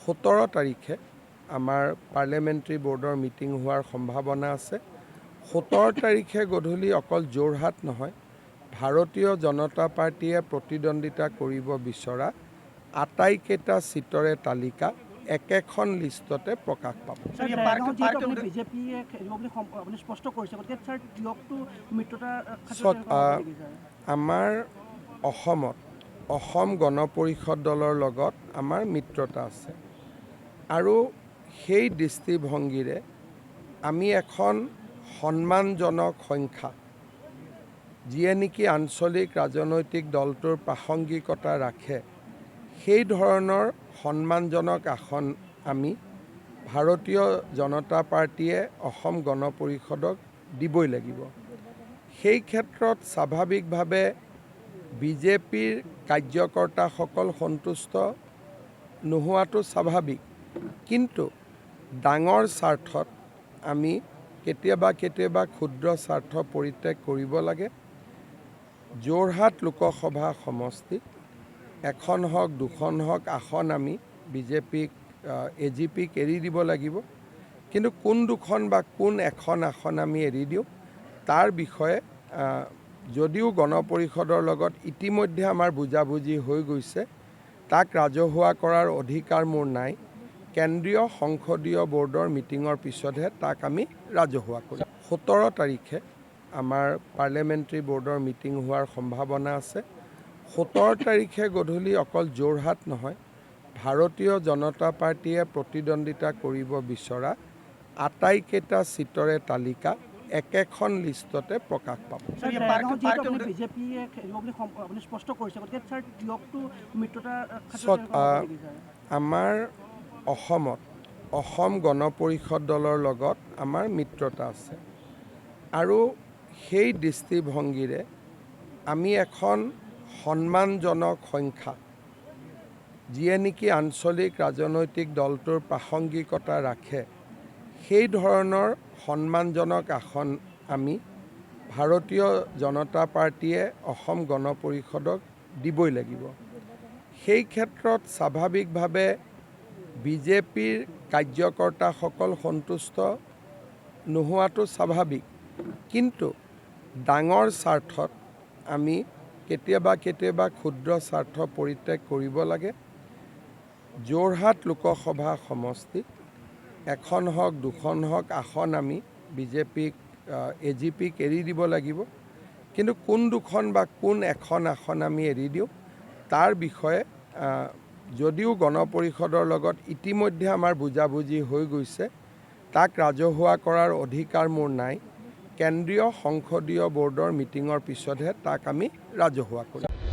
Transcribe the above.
17 তাৰিখে আমাৰ পাৰ্লিয়ামেণ্টাৰী বোৰ্ডৰ মিটিং হোৱাৰ সম্ভাৱনা আছে। 17 তাৰিখে গধূলি অকল যোৰহাট নহয়, ভাৰতীয় জনতা পাৰ্টীয়ে প্ৰতিদ্বন্দ্বিতা কৰিব বিচৰা আটাইকেইটা চিটৰে তালিকা একেখন লিষ্টতে প্ৰকাশ পাব। আমাৰ অসমত অসম গণ পৰিষদ দলৰ লগত আমাৰ মিত্ৰতা আছে আৰু সেই দৃষ্টিভংগীৰে আমি এখন সন্মানজনক সংখ্যা যিয়ে নেকি আঞ্চলিক ৰাজনৈতিক দলটোৰ প্ৰাসংগিকতা ৰাখে, সেই ধৰণৰ সন্মানজনক আসন আমি ভাৰতীয় জনতা পাৰ্টীয়ে অসম গণ পৰিষদক দিবই লাগিব। সেই ক্ষেত্ৰত স্বাভাৱিকভাৱে বিজেপিৰ কাৰ্যকৰ্তাসকল সন্তুষ্ট নোহোৱাটো স্বাভাৱিক, কিন্তু ডাঙৰ স্বাৰ্থত আমি কেতিয়াবা ক্ষুদ্ৰ স্বাৰ্থ পৰিত্যাগ কৰিব লাগে। যোৰহাট লোকসভা সমষ্টিত এখন হওক দুখন হওক আসন আমি বিজেপিক এজিপিক এৰি দিব লাগিব, কিন্তু কোন দুখন বা কোন এখন আসন আমি এৰি দিওঁ তাৰ বিষয়ে যদিও গণ পৰিষদৰ লগত ইতিমধ্যে আমাৰ বুজাবুজি হৈ গৈছে, তাক ৰাজহুৱা কৰাৰ অধিকাৰ মোৰ নাই। কেন্দ্ৰীয় সংসদীয় বোৰ্ডৰ মিটিঙৰ পিছতহে তাক আমি ৰাজহুৱা কৰিম। 17 তাৰিখে আমাৰ পাৰ্লিয়ামেণ্টাৰী বোৰ্ডৰ মিটিং হোৱাৰ সম্ভাৱনা আছে। 17 তাৰিখে গধূলি অকল যোৰহাট নহয়, ভাৰতীয় জনতা পাৰ্টীয়ে প্ৰতিদ্বন্দ্বিতা কৰিব বিচৰা আটাইকেইটা চিটৰে তালিকা একেখন লিষ্টতে প্ৰকাশ পাব। আমাৰ অসমত অসম গণ পৰিষদ দলৰ লগত আমাৰ মিত্ৰতা আছে আৰু সেই দৃষ্টিভংগীৰে আমি এখন সন্মানজনক সংখ্যা যিয়ে নেকি আঞ্চলিক ৰাজনৈতিক দলটোৰ প্ৰাসংগিকতা ৰাখে, সেই ধৰণৰ সন্মানজনক আসন আমি ভাৰতীয় জনতা পাৰ্টীয়ে অসম গণ পৰিষদক দিবই লাগিব। সেই ক্ষেত্ৰত স্বাভাৱিকভাৱে বিজেপিৰ কাৰ্যকৰ্তাসকল সন্তুষ্ট নোহোৱাটো স্বাভাৱিক, কিন্তু ডাঙৰ স্বাৰ্থত আমি কেতিয়াবা ক্ষুদ্ৰ স্বাৰ্থ পৰিত্যাগ কৰিব লাগে। যোৰহাট লোকসভা সমষ্টিত এখন হওক দুখন হওক আসন আমি বিজেপিক এজিপিক এৰি দিব লাগিব, কিন্তু কোন দুখন বা কোন এখন আসন আমি এৰি দিওঁ তাৰ বিষয়ে যদিও গণ পৰিষদৰ লগত ইতিমধ্যে আমাৰ বুজাবুজি হৈ গৈছে, তাক ৰাজহুৱা কৰাৰ অধিকাৰ মোৰ নাই। কেন্দ্ৰীয় সংসদীয় বোৰ্ডৰ মিটিঙৰ পিছতহে তাক আমি ৰাজহুৱা কৰিম।